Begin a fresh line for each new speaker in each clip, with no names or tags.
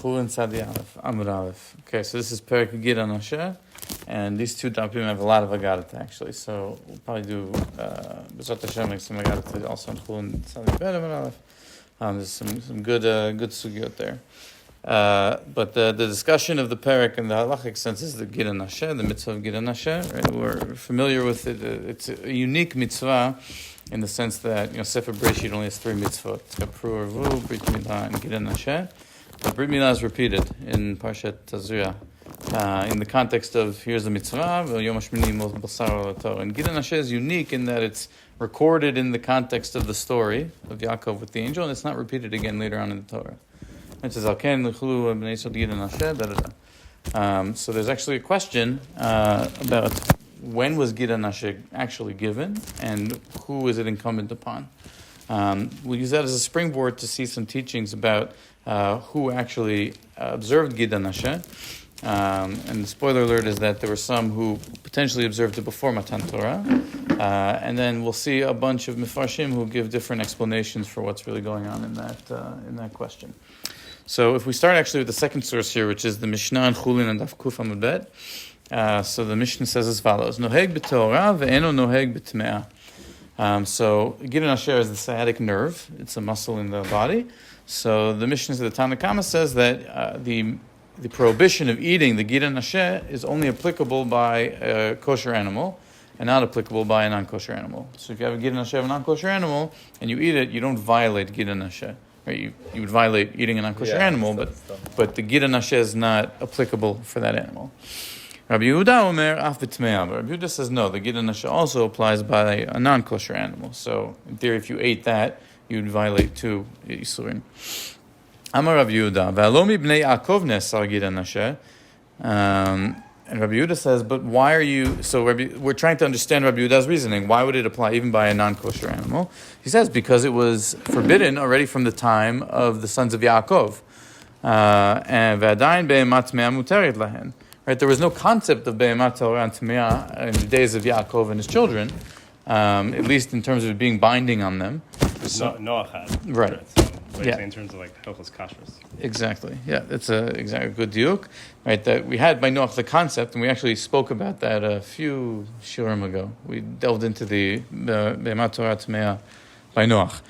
Hullin Tzadi Aleph, Amud Aleph. Okay, so this is Perek Gid Anasheh, and these two dapim have a lot of Agadat actually. So we'll probably do B'ezrat Hashem make some Agadat also on Hullin Tzadi Bet Amud Aleph. There's some good sugyot there. But the discussion of the Perek in the halachic sense is the Gid Anasheh, the mitzvah of Gid Anasheh. Right? We're familiar with it. It's a unique mitzvah in the sense that Sefer Bereshit only has 3 mitzvot. It's got Pru Urvu, Brit Milah, and Gid Anasheh. But Brit Milah is repeated in Parshat Tazria in the context of here's the mitzvah, Yom HaShmini Mos Basar Olato. And Gid Anasheh is unique in that it's recorded in the context of the story of Yaakov with the angel, and it's not repeated again later on in the Torah. It says, Alken L'chlu B'nei Yisod Gid Anasheh, da-da-da. So there's actually a question about when was Gid Anasheh actually given, and who is it incumbent upon? We'll use that as a springboard to see some teachings about who actually observed Gid Anasheh. And the spoiler alert is that there were some who potentially observed it before Matan Torah. And then we'll see a bunch of Mefarshim who give different explanations for what's really going on in that question. So if we start actually with the second source here, which is the Mishnah in Chulin and Daf Kuf Amud Bet. So the Mishnah says as follows: Noheg b'Torah ve'eno noheg b'Tme'ah. So Gid Anasheh is the sciatic nerve; it's a muscle in the body. So the Mishnah, the Tanna Kama says that the prohibition of eating the Gid Anasheh is only applicable by a kosher animal and not applicable by a non-kosher animal. So if you have a Gid Anasheh of a non-kosher animal and you eat it, you don't violate Gid Anasheh. Right? You would violate eating a non-kosher animal, but the Gid Anasheh is not applicable for that animal. Rabbi Yehuda Omer af b'tme'ah. But Rabbi Yehuda says no, the Gid Anasheh also applies by a non-kosher animal. So in theory, if you ate that, you'd violate 2 isurim. Amar Rabbi Yehuda ve'alo mibnei Yaakov nesar Gid Anasheh. And Rabbi Yehuda says, but why are you... So we're trying to understand Rabbi Yehuda's reasoning. Why would it apply even by a non-kosher animal? He says, because it was forbidden already from the time of the sons of Yaakov. And ve'adayin be'emat tme'ah muteret lahen. Right, there was no concept of be'emat Torah and tme'ah in the days of Yaakov and his children, at least in terms of it being binding on them.
So, Noah had.
Right.
So in terms of like Hilchos Kashrus. Exactly.
Yeah, that's a good diuk. Right, that we had by Noach the concept, and we actually spoke about that a few shurim ago. We delved into the Be'emat Torah Tme'ah by Noach.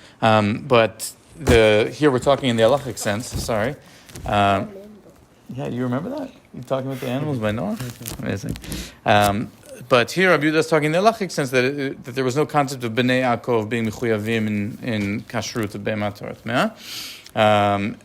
But here we're talking in the halachic sense. Sorry. Yeah, you remember that? You're talking about the animals by Noach? Amazing. But here Rabbi Yehuda is talking in the halachic sense that there was no concept of Bnei Yaakov being mechuyavim in kashrut of Be'emat Torah Tme'ah.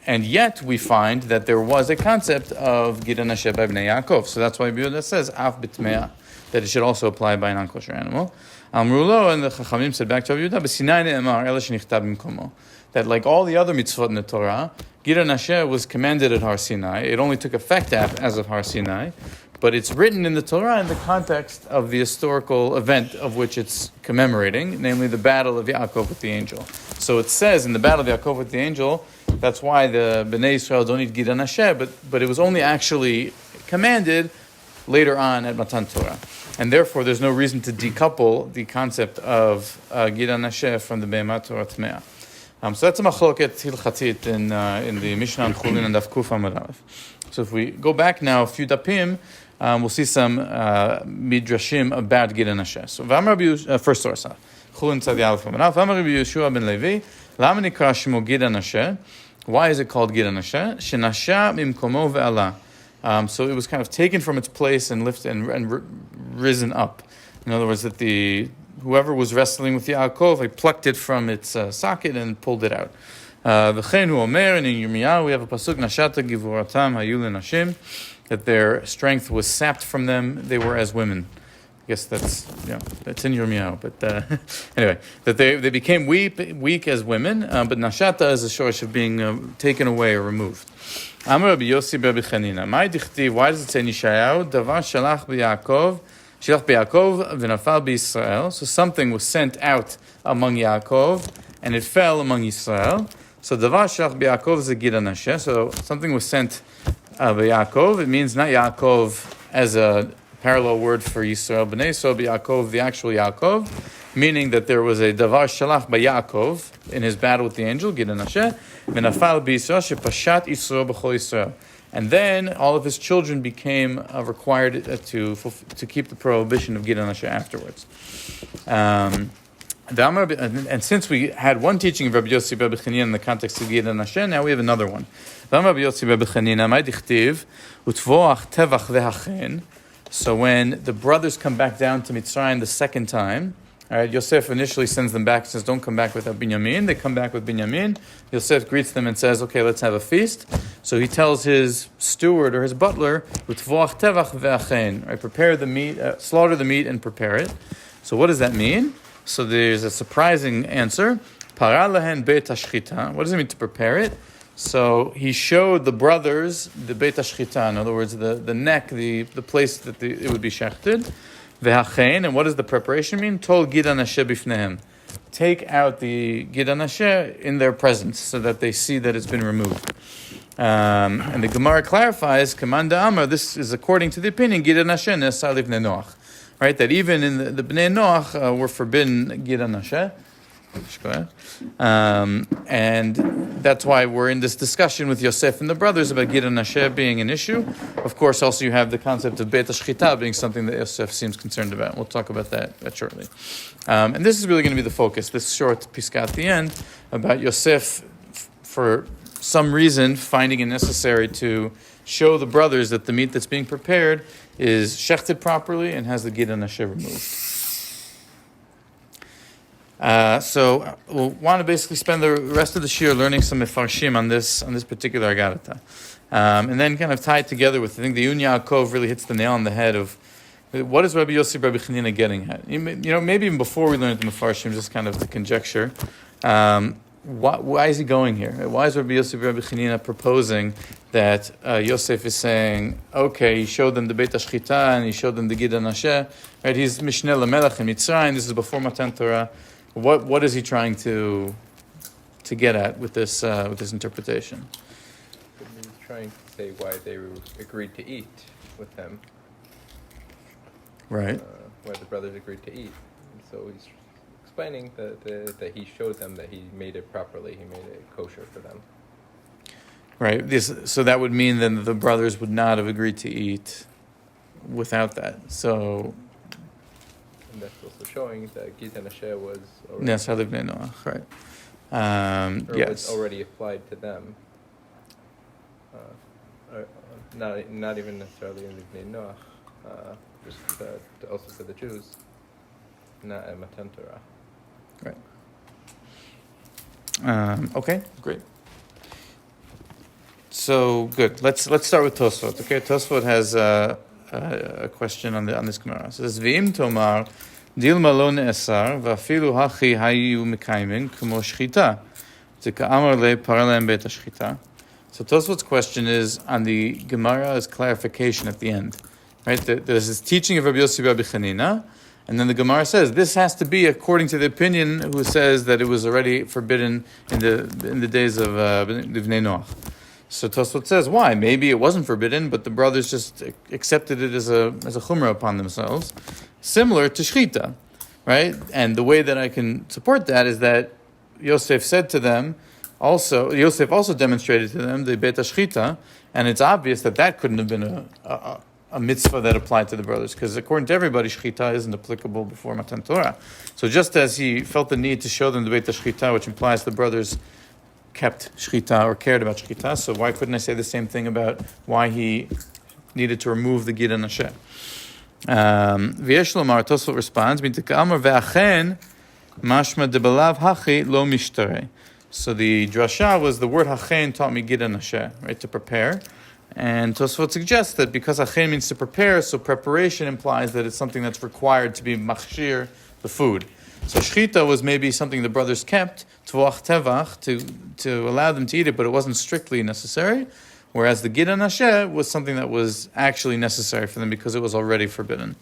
And yet we find that there was a concept of Gid Anasheh by Bnei Yaakov. So that's why Rabbi Yehuda says af b'tme'ah, that it should also apply by a non-kosher animal. Amrulo, and the Chachamim said back to Rabbi Yehuda, b'sinai ne'emar ela shenichtab b'mkomo, that like all the other mitzvot in the Torah, Gid Anasheh was commanded at Har Sinai. It only took effect as of Har Sinai, but it's written in the Torah in the context of the historical event of which it's commemorating, namely the battle of Yaakov with the angel. So it says in the battle of Yaakov with the angel, that's why the Bnei Yisrael don't eat Gid Anasheh, but it was only actually commanded later on at Matan Torah. And therefore, there's no reason to decouple the concept of Gid Anasheh from the Be'emat Torah Tme'ah. So that's a machloket hilchatit in the Mishnah on Chulin and Daf Kuf Amud Aleph. So if we go back now a few dapim, we'll see some midrashim about Gid Anasheh. So first source, Chulin Tzadi Aleph Amud Aleph. V'amar Rabbi Yeshua ben Levi, lama nikra shmo Gid Anasheh. Why is it called Gid Anasheh? Shenasha mimkomo ve'ala. So it was kind of taken from its place and lifted and risen up. In other words, that whoever was wrestling with Yaakov, he plucked it from its socket and pulled it out. V'chein hu omer, and in Yirmiyahu we have a pasuk, Nashata givoratam hayu lenashim, that their strength was sapped from them, they were as women. I guess that's in Yirmiyahu, but anyway, that they became weak as women, but Nashata is a shorish of being taken away or removed. Amar Rabbi Yosef Rabbi Chanina, Mai dichtiv, why does it say Nishayahu, davar shalach b'Yaakov, Shilach b'Yaakov v'nafal b'Yisrael. So something was sent out among Yaakov, and it fell among Yisrael. So davar shalach b'Yaakov is a Gid Anasheh. So something was sent b'Yaakov. It means not Yaakov as a parallel word for Yisrael. B'nei Yisrael b'Yaakov, the actual Yaakov, meaning that there was a davar shalach b'Yaakov in his battle with the angel, Gid Anasheh, V'nafal b'Yisrael shepashat Yisro b'chol Yisrael. And then all of his children became required to keep the prohibition of Gid Anasheh afterwards. And since we had one teaching of Rabbi Yossi Rabbi Chanina in the context of Gid Anasheh, now we have another one. So when the brothers come back down to Mitzrayim the second time, all right, Yosef initially sends them back, says, don't come back without Binyamin. They come back with Binyamin. Yosef greets them and says, okay, let's have a feast. So he tells his steward or his butler, right, prepare the meat, slaughter the meat and prepare it. So what does that mean? So there's a surprising answer. Para lahen beit hashchita. What does it mean to prepare it? So he showed the brothers the beit hashchita, in other words, the neck, the place that it would be shechted. Ve'hachein, and what does the preparation mean? Tol Gid Anasheh bifnehem. Take out the Gid Anasheh in their presence so that they see that it's been removed. And the Gemara clarifies, Kamanda Amar, this is according to the opinion, Gid Anasheh nesar livnei Noach. Right, that even in the Bnei Noach were forbidden Gid Anasheh. And that's why we're in this discussion with Yosef and the brothers about Gid Anasheh being an issue. Of course, also you have the concept of Beit HaShchita being something that Yosef seems concerned about. We'll talk about that shortly. And this is really going to be the focus, this short piska at the end, about Yosef, for some reason, finding it necessary to show the brothers that the meat that's being prepared is shechted properly and has the Gid Anasheh removed. So we'll want to basically spend the rest of the shiur learning some mefarshim on this particular agarata, and then kind of tie it together with, I think the Yun Yaakov really hits the nail on the head of what is Rabbi Yossi Rabbi Chanina getting at. Maybe even before we learn the mefarshim, just kind of the conjecture. Why is he going here? Why is Rabbi Yossi Rabbi Chanina proposing that Yosef is saying, okay, he showed them the Beit HaShchita and he showed them the Gid Anasheh, right? He's Mishneh LaMelech in Mitzrayim. This is before Matan Torah. What is he trying to get at with this interpretation?
He's trying to say why they agreed to eat with him.
Right.
Why the brothers agreed to eat. And so he's explaining that he showed them that he made it properly. He made it kosher for them.
Right. So that would mean then the brothers would not have agreed to eat without that. So.
And that's also showing that Gid Anasheh was
right.
Yes. Was already applied to them. Not even necessarily in the Bnei Noach, just also to the Jews, not a Matan Torah.
Right. Okay, great. So good. Let's start with Tosfot. Okay, Tosfot has a question on this Gemara. So it says, "V'im tomar dilma lo ne'esar v'afilu hachi hayu mekaymin kumo shchita t'ka'amar le paralem beit hashchita." So Tosfot's question is on the Gemara's clarification at the end, right? There's this teaching of Rabbi Yossi Rabbi Chanina, and then the Gemara says this has to be according to the opinion who says that it was already forbidden in the days of Bnei Noach. So Tosfot says, why? Maybe it wasn't forbidden, but the brothers just accepted it as a chumrah upon themselves, similar to shchita, right? And the way that I can support that is that Yosef said to them, Yosef also demonstrated to them the Beit HaShchita, and it's obvious that couldn't have been a mitzvah that applied to the brothers, because according to everybody, shchita isn't applicable before Matan Torah. So just as he felt the need to show them the Beit HaShchita, which implies the brothers kept shchita or cared about shchita, so why couldn't I say the same thing about why he needed to remove the Gid Anasheh? V'yesh lomar, Tosfot responds, B'ntika'amar ve'achen mashma debalav hachi lo mishtarei. So the drasha was the word hachen taught me Gid Anasheh, right, to prepare. And Tosfot suggests that because hachen means to prepare, so preparation implies that it's something that's required to be machshir, the food. So shchita was maybe something the brothers kept, tvoach tevach, to allow them to eat it, but it wasn't strictly necessary. Whereas the Gid Anasheh was something that was actually necessary for them because it was already forbidden.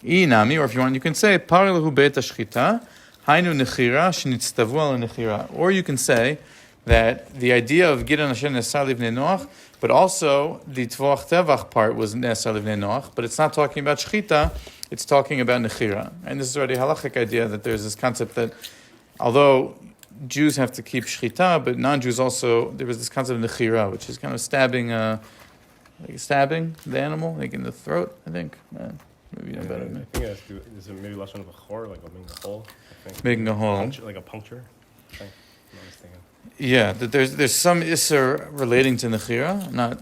Inami, or if you want, you can say, Parlahu beit hashchita, hainu nechira shenitztavu al nechira. Or you can say that the idea of Gid Anasheh nesar livnei Noach, but also the tvoach tevach part was nesar livnei Noach, but it's not talking about shchita, it's talking about nechira. And this is already a halachic idea that there's this concept that although Jews have to keep shchita, but non-Jews also, there was this concept of nechira, which is kind of stabbing the animal, like in the throat, I think. Maybe you know better than me.
I think is it maybe lashon of a chor, like making a hole? I think.
Making a hole.
Like a puncture? I think.
Yeah, that there's some isser relating to nechira, not...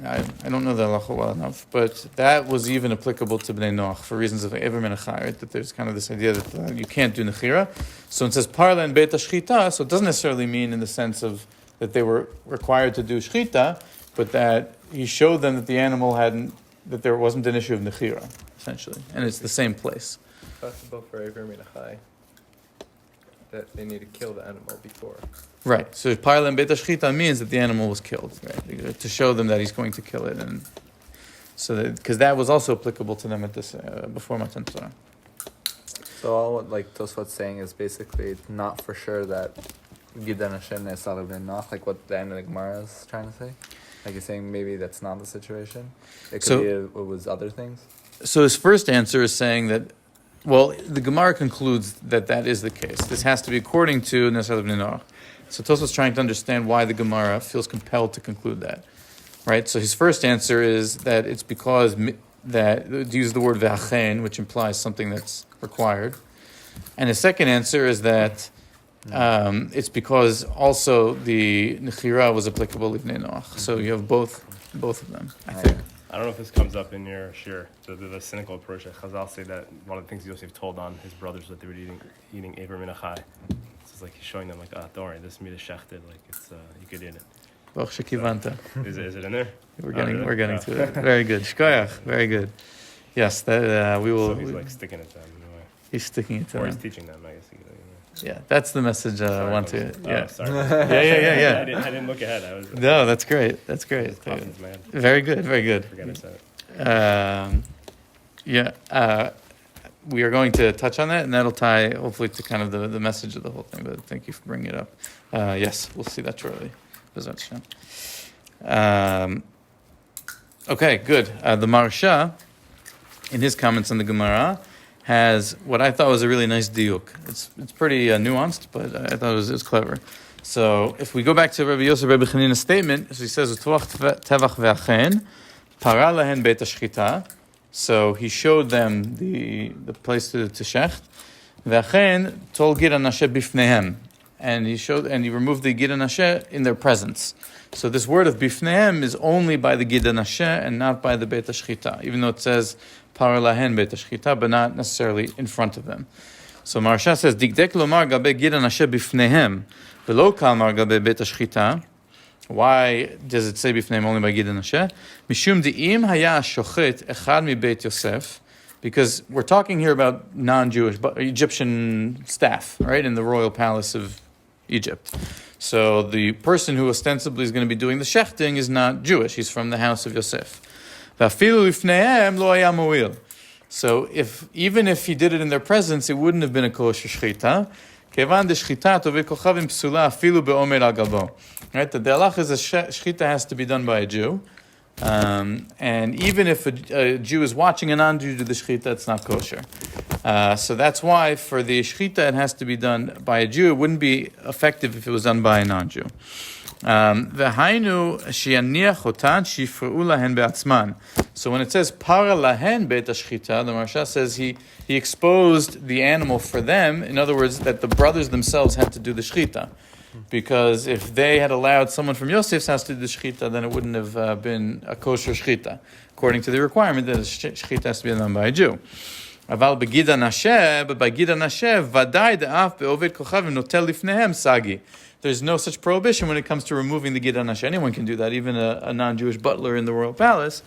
I don't know the halacha well enough, but that was even applicable to Bnei Noach for reasons of Ever Menachai, right? That there's kind of this idea that you can't do nechira. So it says parla and beta shchita, so it doesn't necessarily mean in the sense of that they were required to do shchita, but that he showed them that the animal that there wasn't an issue of nechira, essentially, and it's the same place.
Possible for Ever Menachai that they need to kill the animal before.
Right. So parla and beta shchita means that the animal was killed, right? To show them that he's going to kill it, and so that because that was also applicable to them at this before Matan Torah.
So all what like Tosfot's saying is basically not for sure that Gidan Hashem Nesal ibn Nach, like what the end of the Gemara is trying to say. Like he's saying maybe that's not the situation. It could be it was other things.
So his first answer is saying that, well, the Gemara concludes that is the case. This has to be according to Nesal ibn Nach. So Tosfot's trying to understand why the Gemara feels compelled to conclude that, right? So his first answer is that it's because that to use the word v'achen, which implies something that's required, and his second answer is that it's because also the nechira was applicable to Bnei Noach. So you have both of them, I think.
I don't know if this comes up in your shir, the cynical approach that Chazal say that one of the things Yosef told on his brothers that they were eating Eber Minachai. It's like he's showing them like, don't worry, this meat is shechted, like it's you could eat it.
Baruch shekivanta.
Is it in there?
We're getting to it. Very good. Shkoyach. Very good. Yes, that we will.
So he's like sticking it to them in a way.
He's sticking it to them.
Or he's teaching them, I guess.
Yeah, that's the message I want to. Yeah.
Sorry.
Yeah.
I didn't look ahead.
No, that's great. That's great. Very good. Very good.
Forget I said it.
We are going to touch on that, and that'll tie, hopefully, to kind of the message of the whole thing. But thank you for bringing it up. Yes, we'll see that shortly. Okay, good. The Maharsha, in his comments on the Gemara, has what I thought was a really nice diuk. It's pretty nuanced, but I thought it was clever. So if we go back to Rabbi Yosef Rabbi Chanina's statement, so he says, tevach ve'achen, para lahen beit hashchita. So he showed them the place to shecht. Ve'achen tol gid hanasheh bifnehem. And he removed the gid hanasheh in their presence. So this word of bifnehem is only by the gid hanasheh and not by the beit hashchita, even though it says para lahen beit hashchita, but not necessarily in front of them. So Maharsha says, Dikdek lomar gabe gid hanasheh bifnehem, velo kalmar gabe beit hashchita. Why does it say bifnehem only by gid hanasheh? Mishum di'im haya shochet echad mi beit Yosef, because we're talking here about non-Jewish, but Egyptian staff, right, in the royal palace of Egypt. So the person who ostensibly is going to be doing the shechting is not Jewish. He's from the house of Yosef. So even if he did it in their presence, it wouldn't have been a kosher shchita. Right? The halach is a shchita has to be done by a Jew. And even if a Jew is watching a non-Jew do the shchita, it's not kosher. So that's why for the shchita it has to be done by a Jew. It wouldn't be effective if it was done by a non-Jew. So when it says para lahen beit hashchita, the Maharsha says he exposed the animal for them. In other words, that the brothers themselves had to do the shchita. Because if they had allowed someone from Yosef's house to do the shchita, then it wouldn't have been a kosher shchita, according to the requirement that a shchita has to be done by a Jew. But by Gid HaNasheh, vadai de'af be'oved kochavim notel lifnehem sagi. There's no such prohibition when it comes to removing the Gid HaNasheh. Anyone can do that, even a non-Jewish butler in the royal palace.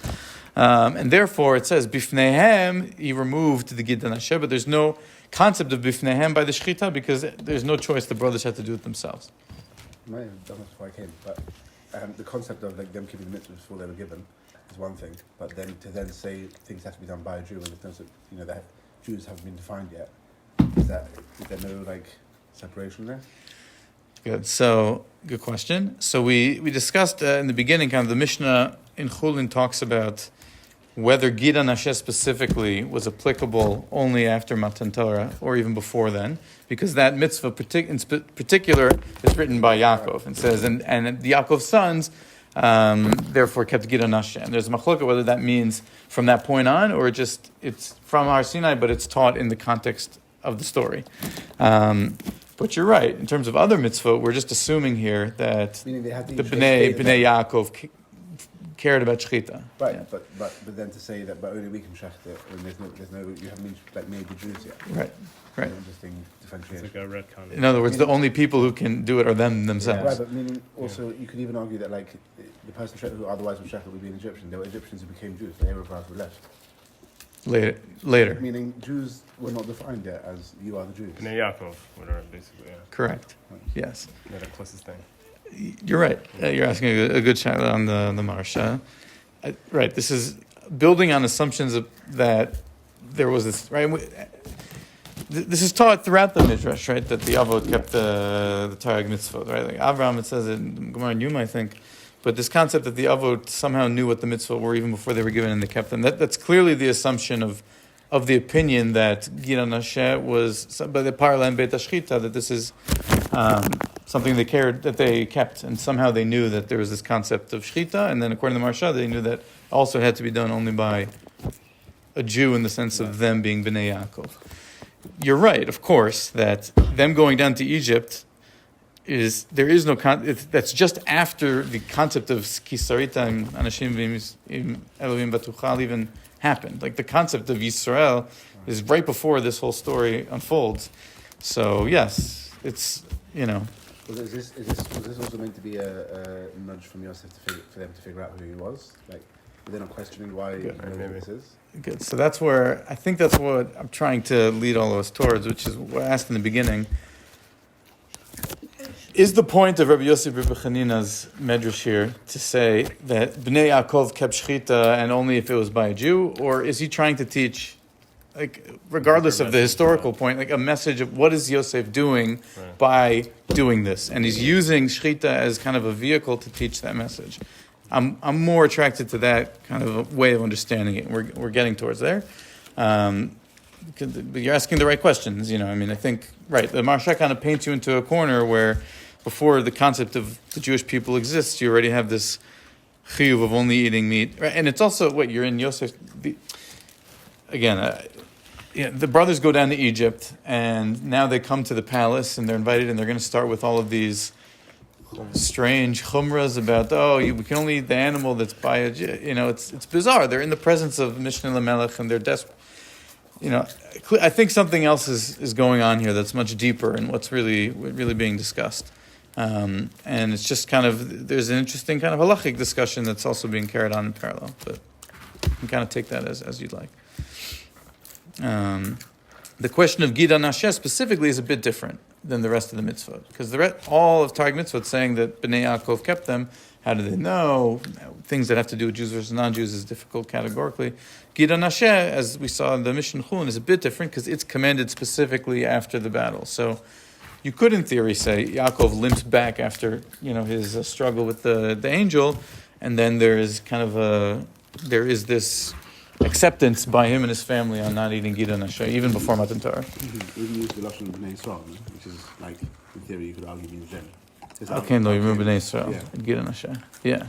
And therefore, it says, bifnehem, he removed the Gid HaNasheh, but there's no concept of bifnehem by the shchita because there's no choice. The brothers had to do it themselves.
Might have done this before I came, but the concept of like them keeping the mitzvahs before they were given is one thing, but then to then say things have to be done by a Jew and it doesn't, that Jews haven't been defined yet. Is there no like separation there?
Good. So good question. So we discussed in the beginning, kind of the Mishnah in Hullin talks about whether Gid Anasheh specifically was applicable only after Matan Torah or even before then, because that mitzvah in particular is written by Yaakov and says, and Yaakov's sons therefore kept Gid Anasheh. And there's a machlokah whether that means from that point on or it's from Har Sinai, but it's taught in the context of the story. But you're right. In terms of other mitzvot, we're just assuming here that
Meaning they had to
the
eat
Bnei
shechita.
Yaakov cared about shechita.
Right,
Yeah.
but then to say that but only we can shecht it, and there's no you haven't like made the Jews yet.
Right. Right.
Interesting
It's
differentiation.
like a retcon.
In other words, the only people who can do it are them
Right,
themselves.
but meaning also you could even argue that like the person who otherwise was shechted would be an Egyptian. There were Egyptians who became Jews. The Arabs who left.
Later.
Meaning Jews were not defined yet as you are the Jews.
Bnei Yaakov, whatever, basically, yeah.
Correct. Yes.
They're the closest thing.
You're right. You're asking a good shot on the Marsha. Right. This is building on assumptions that there was this, right? This is taught throughout the Midrash, right? That the Avot kept the Targum mitzvot, right? Like Avraham, it says in Gemara and Yuma, I think. But this concept that the Avot somehow knew what the mitzvot were even before they were given and they kept them, that's clearly the assumption of the opinion that Gid Anasheh was, by the Parla and Beit HaShchita, that this is something they kept, and somehow they knew that there was this concept of Shchita, and then according to Marsha, they knew that also had to be done only by a Jew in the sense of them being Bnei Yaakov. You're right, of course, that them going down to Egypt that's just after the concept of Kisarita and Anashim Elohim Batuchal even happened. Like the concept of Yisrael is right before this whole story unfolds. So yes, it's
Was this also meant to be a nudge from Yosef for them to figure out who he was? Like, they're not questioning why he knows who this is?
good. So that's what I'm trying to lead all of us towards, which is what I asked in the beginning. Is the point of Rabbi Yosef Rabbi Chanina's medrash here to say that Bnei Yaakov kept shchita and only if it was by a Jew, or is he trying to teach, like, regardless of the historical point, like a message of what is Yosef doing by doing this, and he's using shchita as kind of a vehicle to teach that message? I'm more attracted to that kind of a way of understanding it. We're getting towards there. But you're asking the right questions, I think, right, the Marsha kind of paints you into a corner where before the concept of the Jewish people exists, you already have this chiyuv of only eating meat. Right? And it's also, you're in Yosef, the brothers go down to Egypt, and now they come to the palace, and they're invited, and they're going to start with all of these strange chumras about, we can only eat the animal that's by a Jew. It's bizarre. They're in the presence of Mishnah Lamelech, and they're desperate. I think something else is going on here that's much deeper in what's really being discussed. And it's just there's an interesting kind of halachic discussion that's also being carried on in parallel, but you can kind of take that as you'd like. The question of Gid Anasheh specifically is a bit different than the rest of the mitzvot, because all of Targum mitzvot saying that Bnei Yaakov kept them. How do they know? Things that have to do with Jews versus non-Jews is difficult categorically. Gid Anasheh, as we saw in the Mishnah Hullin, is a bit different because it's commanded specifically after the battle. So you could, in theory, say Yaakov limps back after his struggle with the angel, and then there is this acceptance by him and his family on not eating Gid Anasheh even before Matan Torah.
We use the Lashon Bnei Yisrael, which is like, in theory, you could argue means them.
Okay, no, you remember Bnei Yisrael, Gid Anasheh. Yeah.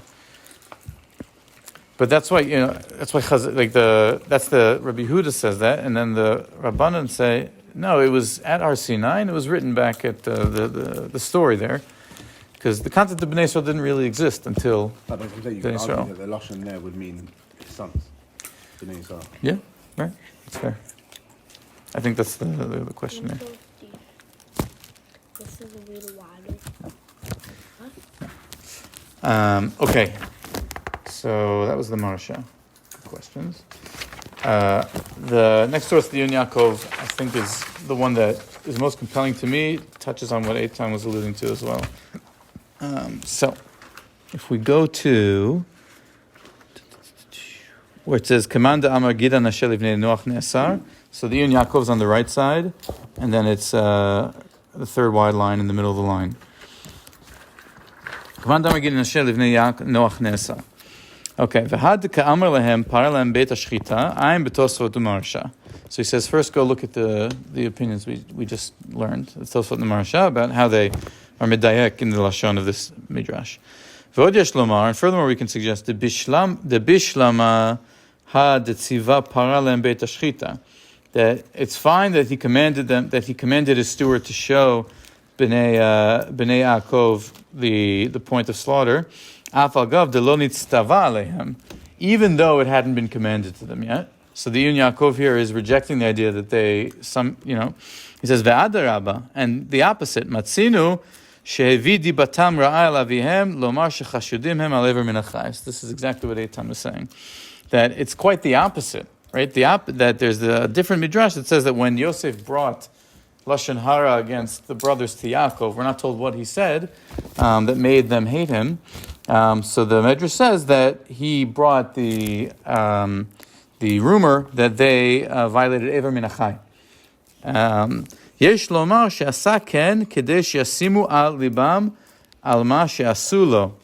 But that's why that's the Rabbi Huda says that, and then the Rabbanan say no, it was at Har Sinai, and it was written back at the story there, because the concept of Bnei Yisrael didn't really exist until
But you
Bnei
could
Yisrael.
argue that the Lashon there would mean sons. Bnei Yisrael.
Yeah, right. That's fair. I think that's the question there.
This is a real water.
Okay, so that was the Marsha. Good questions. The next source, the Yun Yaakov, I think is the one that is most compelling to me. Touches on what Eitan was alluding to as well. So, if we go to where it says Kamanda Amar Gid Anasheh Livnei Noach Ne'asar, so the Yun Yaakov is on the right side, and then it's the third wide line in the middle of the line. Okay, v'had ka'amar lehem paralem beit hashchita, I'm betosfot u'marsha. So he says, first go look at the opinions we just learned. It's Tosfot and Maharsha about how they are medayek in the lashon of this midrash. V'od yesh lomar, and furthermore we can suggest the bishlama ha detziva paralem beit hashchita, that it's fine that he commanded his steward to show Bnei Yaakov the point of slaughter, afal gav de lo nitztava alehem, even though it hadn't been commanded to them yet. So the Yun Yaakov here is rejecting the idea that he says ve'adarabba, and the opposite, matzinu shehevi dibatam ra'al avihem lomar shechashudim hem al ever min achais. This is exactly what Eitan was saying, that it's quite the opposite, right? That there's a different midrash that says that when Yosef brought lashon hara against the brothers to Yaakov, we're not told what he said that made them hate him. So the midrash says that he brought the rumor that they violated Ever Min Achai. Yesh lomar she'asa ken kedei she'asimu al libam al ma she'asu lo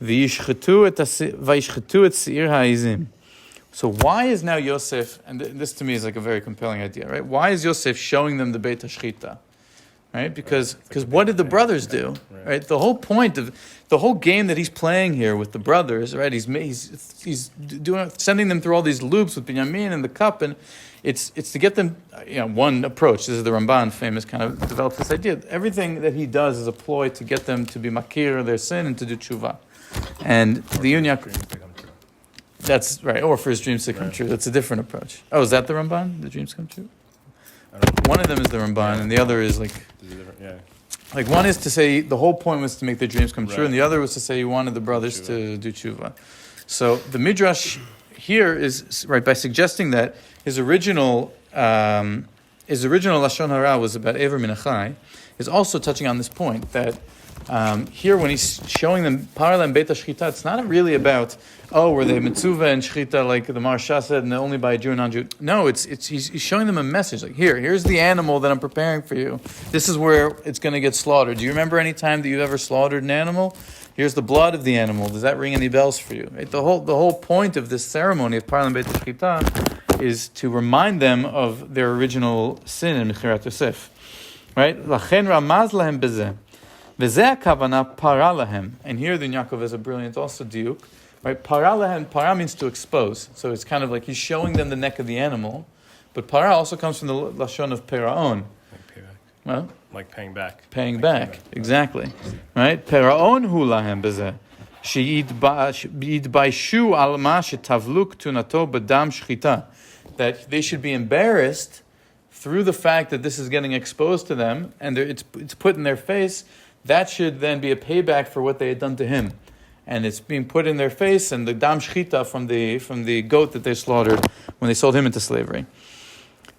v'yishchetu et se'ir ha'izim. So why is now Yosef, and this to me is like a very compelling idea, right? Why is Yosef showing them the Beit HaShchita? Right? Because what did the brothers do? Right? The whole point of the whole game that he's playing here with the brothers, right? He's sending them through all these loops with Binyamin and the cup, and it's to get them, one approach. This is the Ramban, famous, kind of developed this idea. Everything that he does is a ploy to get them to be makir their sin and to do tshuva. And the Yunyak, that's right, or for his dreams to come true. That's a different approach. Oh, is that the Ramban? The dreams come true? One of them is the Ramban, and the other is like one is to say the whole point was to make the dreams come true, and the other was to say he wanted the brothers to do tshuva. So the midrash here is right by suggesting that his original lashon hara was about Ever Min Achai, is also touching on this point that here when he's showing them paralem beit hashchita, it's not really about were they mitzvah and shchita like the Maharsha said, and only by a Jew and non-Jew. No, he's showing them a message like here's the animal that I'm preparing for you. This is where it's going to get slaughtered. Do you remember any time that you've ever slaughtered an animal? Here's the blood of the animal. Does that ring any bells for you? Right? The whole point of this ceremony of paralem beit hashchita is to remind them of their original sin in Mechirat Yosef. Right? Lachen ramaz lahem bezeh. V'zeh hakavana para lahem. And here the Yaakov has a brilliant also diuk. Right? Para lahem, para means to expose. So it's kind of like he's showing them the neck of the animal. But para also comes from the lashon of peraon.
Like payback.
Well,
like paying back.
Paying back, exactly. Right? Peraon hu lahem bezeh. She'yidbaishu al ma shetavluk tunato b'dam shchita. That they should be embarrassed through the fact that this is getting exposed to them, and it's put in their face. That should then be a payback for what they had done to him, and it's being put in their face. And the dam shchita from the goat that they slaughtered when they sold him into slavery.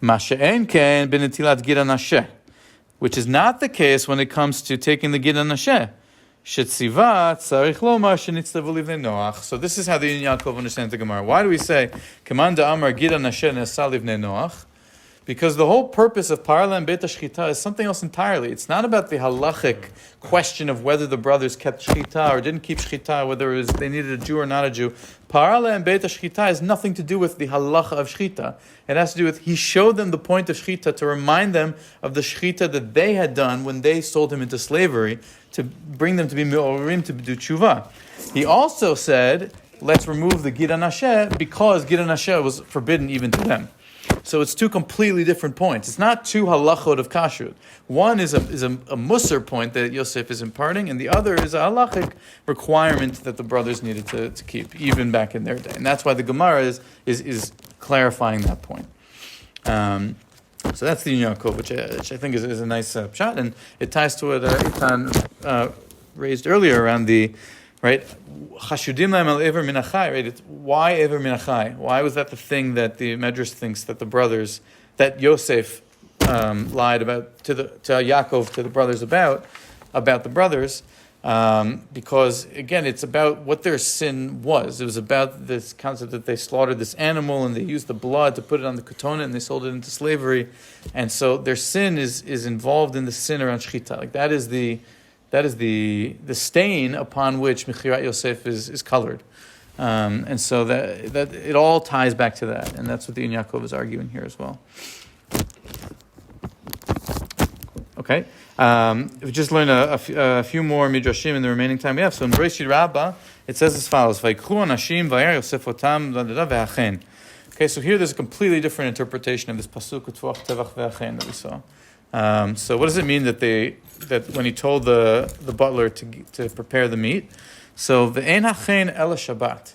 Masha'en ken b'netilat gid hanasheh, which is not the case when it comes to taking the gid hanasheh. Shetziva tzarich lomar shenitztavu livnei Noach. So this is how the Yun Yaakov understands the Gemara. Why do we say Kamanda Amar gid hanasheh nesa livnei Noach? Because the whole purpose of paralem beit hashchita is something else entirely. It's not about the halachic question of whether the brothers kept shchita or didn't keep shchita, whether it was they needed a Jew or not a Jew. Paralem beit hashchita has nothing to do with the halacha of shchita. It has to do with he showed them the point of shchita to remind them of the shchita that they had done when they sold him into slavery, to bring them to be me'orim, to do tshuva. He also said, let's remove the gid hanasheh because gid hanasheh was forbidden even to them. So it's two completely different points. It's not two halachot of kashrut. One is a musar point that Yosef is imparting, and the other is a halachic requirement that the brothers needed to keep, even back in their day. And that's why the Gemara is clarifying that point. So that's the Yun Yaakov, which I think is a nice shot, and it ties to what Eitan raised earlier around the right. Chashudim lahem al ever min achai. Right. Why ever min achai? Why was that the thing that the Medrash thinks that the brothers, that Yosef lied about to Yaakov, to the brothers about the brothers? Because again, it's about what their sin was. It was about this concept that they slaughtered this animal and they used the blood to put it on the ketona and they sold it into slavery, and so their sin is involved in the sin around shchita. Like that is the stain upon which Mechirat Yosef is colored. And so that it all ties back to that, and that's what the Ein Yaakov is arguing here as well. Okay, we just learned a few more midrashim in the remaining time we have. So in Bereshit Rabbah, it says as follows: "Vayikchu anashim vayar Yosef otam ve'achen." Okay, so here there's a completely different interpretation of this pasuk Utvach tevach ve'achen that we saw. So what does it mean that when he told the butler to prepare the meat? So ve'en hachen el Shabbat.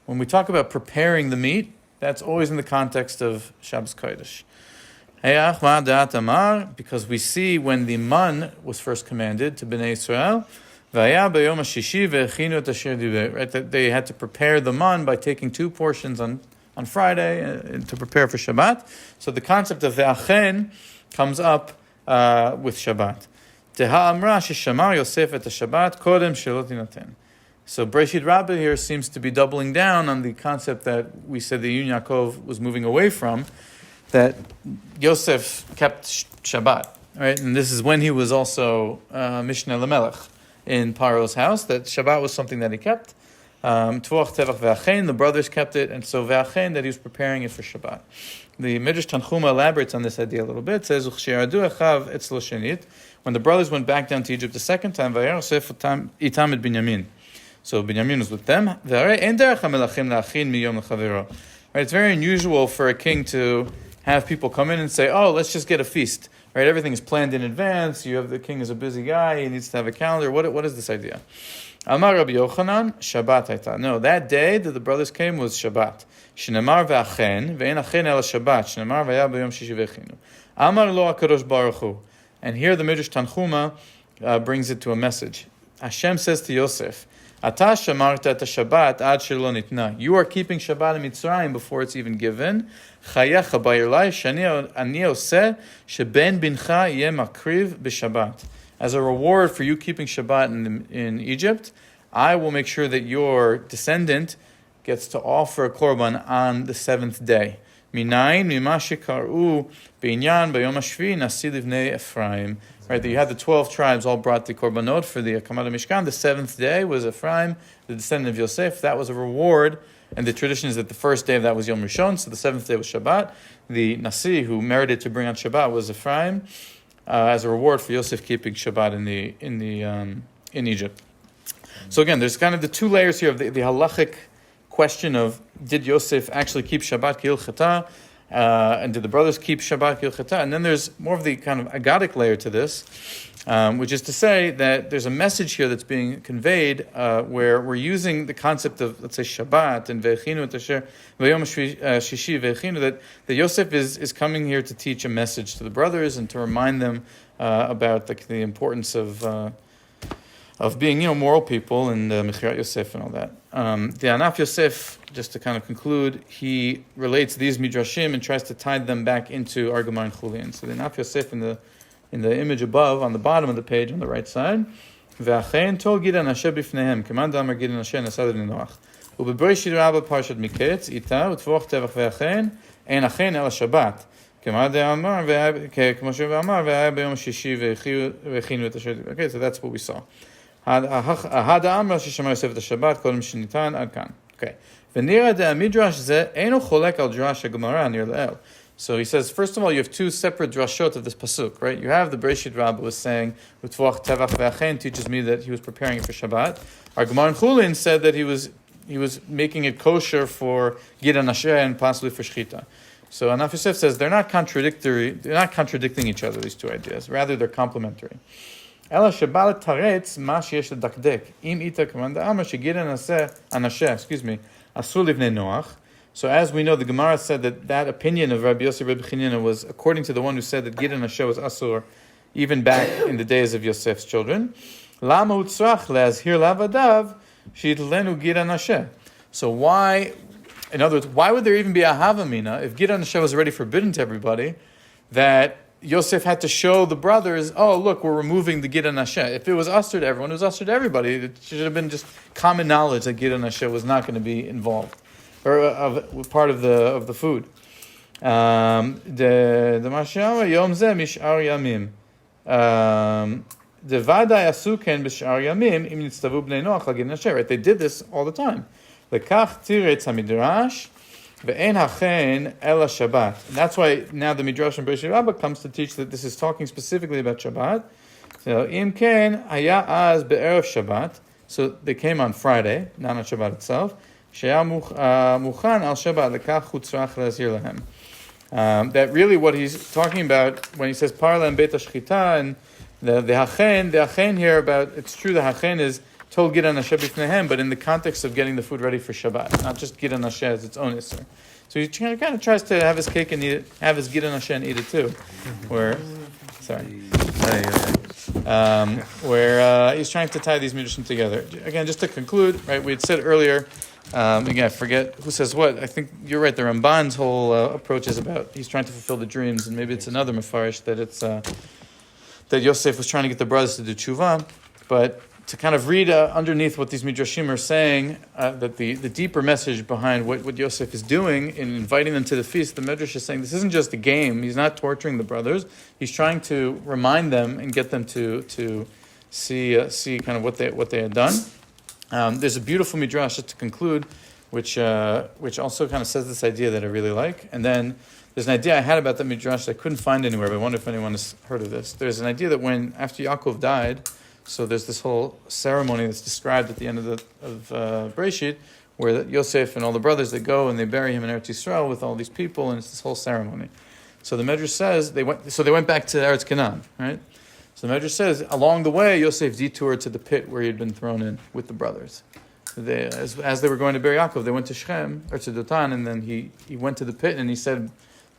When we talk about preparing the meat, that's always in the context of Shabbos Kodesh. Because we see when the man was first commanded to Bnei Israel, right, that they had to prepare the man by taking 2 portions on Friday to prepare for Shabbat. So the concept of ve'achen comes up with Shabbat. So Bereshit Rabbah here seems to be doubling down on the concept that we said the Ein Yaakov was moving away from, that Yosef kept Shabbat, right? And this is when he was also Mishneh Lamelech in Paro's house, that Shabbat was something that he kept. Tuach Tevach Ve'achen, the brothers kept it, and so Ve'achen, that he was preparing it for Shabbat. The Midrash Tanchuma elaborates on this idea a little bit. It says, when the brothers went back down to Egypt the second time, Yosef itam et Binyamin. So Binyamin was with them. Right, it's very unusual for a king to have people come in and say, "Oh, let's just get a feast." Right? Everything is planned in advance. The king is a busy guy. He needs to have a calendar. What is this idea? Amar Rabbi Yochanan, Shabbat haita. No, that day that the brothers came was Shabbat. Shnemar ve'achen, ve'en achen el Shabbat. Shnemar ve'ya b'yom shishi ve'chinu. Amar lo HaKadosh Baruch Hu. And here the Midrash Tanchuma brings it to a message. Hashem says to Yosef, Ata shamarta et Shabbat ad shelo nitna. You are keeping Shabbat in Mitzrayim before it's even given. Chayecha b'yerlai shani ani oseh sheben bincha yeh makriv b'Shabbat. As a reward for you keeping Shabbat in Egypt, I will make sure that your descendant gets to offer a korban on the 7th day. Minayin mima shekaru b'inyan b'yom hashvi nasi livnei Ephraim. Right, that you had the 12 tribes all brought the korbanot for the Akamat Mishkan. The 7th day was Ephraim, the descendant of Yosef. That was a reward, and the tradition is that the first day of that was Yom Rishon, so the 7th day was Shabbat. The Nasi, who merited to bring on Shabbat, was Ephraim, as a reward for Yosef keeping Shabbat in Egypt. So again, there's kind of the 2 layers here of the halachic question of, did Yosef actually keep Shabbat k'ilchata? And did the brothers keep Shabbat k'ilchata? And then there's more of the kind of agadic layer to this, which is to say that there's a message here that's being conveyed where we're using the concept of, let's say, Shabbat and ve'echinu et asher v'yom shishi ve'echinu, that Yosef is coming here to teach a message to the brothers and to remind them about the importance of being, moral people, and Mechirat Yosef and all that. The Anaf Yosef, just to kind of conclude, he relates these midrashim and tries to tie them back into our Gemara in Hullin. So the Anaf Yosef in the image above, on the bottom of the page on the right side, Ve'achen tol gidan asher bifnehem, keman damar gidan asher nasad v'noach. Ubebereshit Rabbah parshat Miketz, ita utvoch tevach ve'achen, ein achen el Shabbat. Okay, so that's what we saw. Okay. So he says, first of all, you have 2 separate drashot of this pasuk, right? You have the Bereshit Rabbah was saying, teaches me that he was preparing it for Shabbat. Our Gemara in Hullin said that he was making it kosher for Gidan Asher and possibly for Shchita. So Anaf Yosef says they're not contradicting each other, these 2 ideas. Rather, they're complementary. Ela shebalat taretz ma sheyesh ledakdek im ita kamanda amar shegidan anashe, asur livnei Noach. So as we know, the Gemara said that opinion of Rabbi Yosef Rabbi Chanina was according to the one who said that gidan anashe was asur even back in the days of Yosef's children. Lama utzrach leazhir lavadav sheyitlenu gidan anashe. So why, in other words, why would there even be a havamina if gidan anashe was already forbidden to everybody, that Yosef had to show the brothers, oh, look, we're removing the Gidan Asher. If it was usher to everyone, it was usher to everybody. It should have been just common knowledge that Gidan Asher was not going to be involved, or part of the food. The Mashama Yom Zeh Mish'ar Yamim. The Vadai Asuken B'Sh'ar Yamim Im Nitztavu Bnei Noach LaGidan Asher. Right? They did this all the time. Lekach tiretz hamidrash ve'en hachen ela Shabbat. And that's why now the Midrash in Bereshit Rabbah comes to teach that this is talking specifically about Shabbat. So im ken haya az be'erev Shabbat. So they came on Friday, not on Shabbat itself. Sheya muchan al Shabbat lekach chutzrach le'azir lahem. That really what he's talking about when he says parla and beit hashchita and the hachen here about, it's true the hachen is told Gidan Hashem b'fnehem, but in the context of getting the food ready for Shabbat, not just Gidan Hashem as its own isser. So he kind of tries to have his cake and eat it, have his Gidan Hashem and eat it too. Where he's trying to tie these midrashim together. Again, just to conclude, right? We had said earlier. Again, I forget who says what. I think you're right. The Ramban's whole approach is about he's trying to fulfill the dreams, and maybe it's another mafarish that it's that Yosef was trying to get the brothers to do tshuva, but to kind of read underneath what these midrashim are saying, that the deeper message behind what Yosef is doing in inviting them to the feast, the Midrash is saying this isn't just a game. He's not torturing the brothers. He's trying to remind them and get them to see kind of what they had done. There's a beautiful midrash, just to conclude, which also kind of says this idea that I really like. And then there's an idea I had about that midrash that I couldn't find anywhere, but I wonder if anyone has heard of this. There's an idea that after Yaakov died, so there's this whole ceremony that's described at the end of Bereshit, where Yosef and all the brothers, they go and they bury him in Eretz Yisrael with all these people, and it's this whole ceremony. So the Midrash says they went back to Eretz Canaan, right? So the Midrash says, along the way, Yosef detoured to the pit where he had been thrown in with the brothers. As they were going to bury Yaakov, they went to Shechem, or to Dotan, and then he went to the pit, and he said,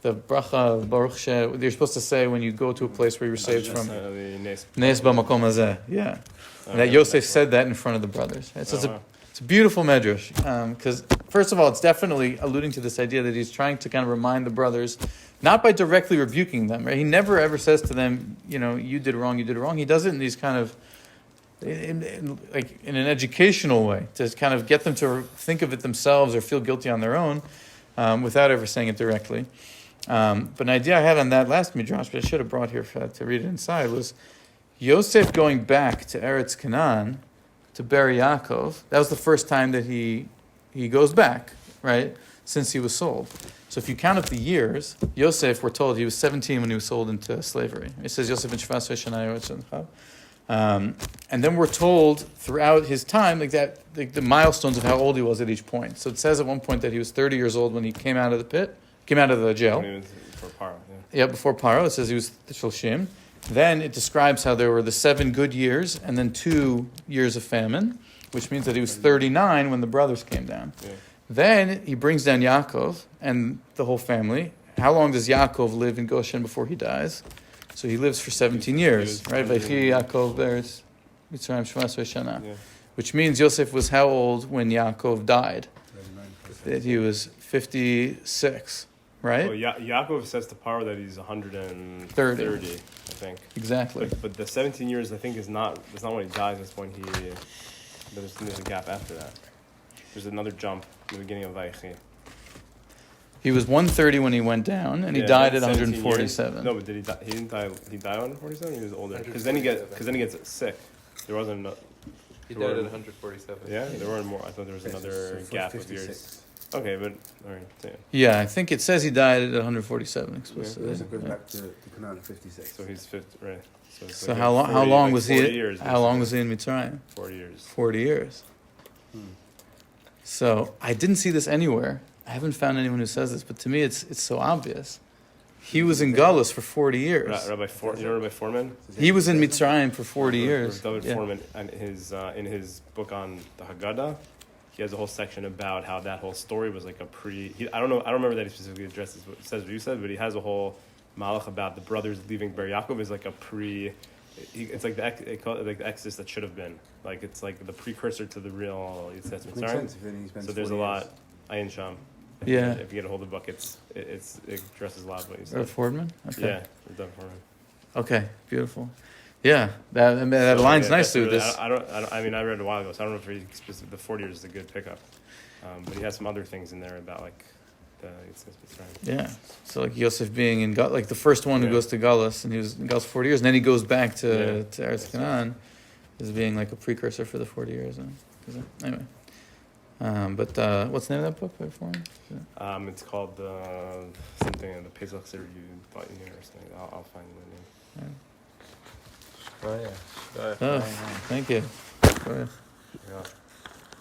the bracha of Baruch She, you're supposed to say when you go to a place where you were saved from. Nes b'makom hazeh, yeah. And that Yosef said that in front of the brothers. Right? So it's a beautiful Midrash, because first of all, it's definitely alluding to this idea that he's trying to kind of remind the brothers, not by directly rebuking them, right? He never ever says to them, you did wrong. He does it in these kind of, in an educational way, to kind of get them to think of it themselves or feel guilty on their own, without ever saying it directly. But an idea I had on that last midrash, but I should have brought here to read it inside, was Yosef going back to Eretz Canaan to bury Yaakov. That was the first time that he goes back, right, since he was sold. So if you count up the years, Yosef, we're told he was 17 when he was sold into slavery. It says Yosef ben Shvas Shana. And then we're told throughout his time, the milestones of how old he was at each point. So it says at one point that he was 30 years old when he came out of the jail.
Before Paro,
before Paro. It says he was Shloshim. Then it describes how there were the 7 good years and then 2 years of famine, which means that he was 39 when the brothers came down. Yeah. Then he brings down Yaakov and the whole family. How long does Yaakov live in Goshen before he dies? So he lives for 17 years, right? Vaychi Yaakov be'eretz Mitzrayim 17 shana. Which means Yosef was how old when Yaakov died? That he was 56, right?
Well, Yaakov says to Paro that he's 130, I think.
Exactly.
But the 17 years, I think, that's not when he dies. That's when there's a gap after that. There's another jump in the beginning of Vaychi.
He was 130 when he went down, and he died at 147.
Years. No, but did he die? He didn't die. He died at 147. He was older. Because then he gets sick. There wasn't.
He died at 147.
Yeah, there weren't more. I thought there was another gap of years. Okay, but all right.
Yeah, I think it says he died at 147 explicitly.
So it goes back to Canaan 56.
So he's 50, right?
So how long was he? How long was he in Mitzrayim?
40 years.
40 years. So I didn't see this anywhere. I haven't found anyone who says this, but to me it's so obvious. He was in Galus for 40 years.
Rabbi Foreman?
He was in Mitzrayim for 40 years.
David Foreman, and in his book on the Haggadah, he has a whole section about how that whole story was like I don't remember that he specifically addresses what you said, but he has a whole malach about the brothers leaving Ber Yaakov is like it's like the Exodus that should have been. Like it's like the precursor to the real Yitzhak Mitzrayim. So there's a lot. Ayin Sham.
Yeah.
If you get a hold of the book, it addresses a lot of what you said.
Fordman? Okay.
Yeah, Doug Foreman.
Okay, beautiful. Yeah, that aligns nicely with this.
I mean, I read it a while ago, so I don't know if the 40 years is a good pickup. But he has some other things in there about like the
Yeah, so like Yosef being in like the first one who goes to Galus, and he was in Galus for 40 years, and then he goes back to Eretz Canaan, as being like a precursor for the 40 years. Anyway. But what's the name of that book? Wait for me.
It's called something in the Pesach series you thought you knew or something. I'll find the name.
Oh yeah.
Oh, thank you.
Yeah.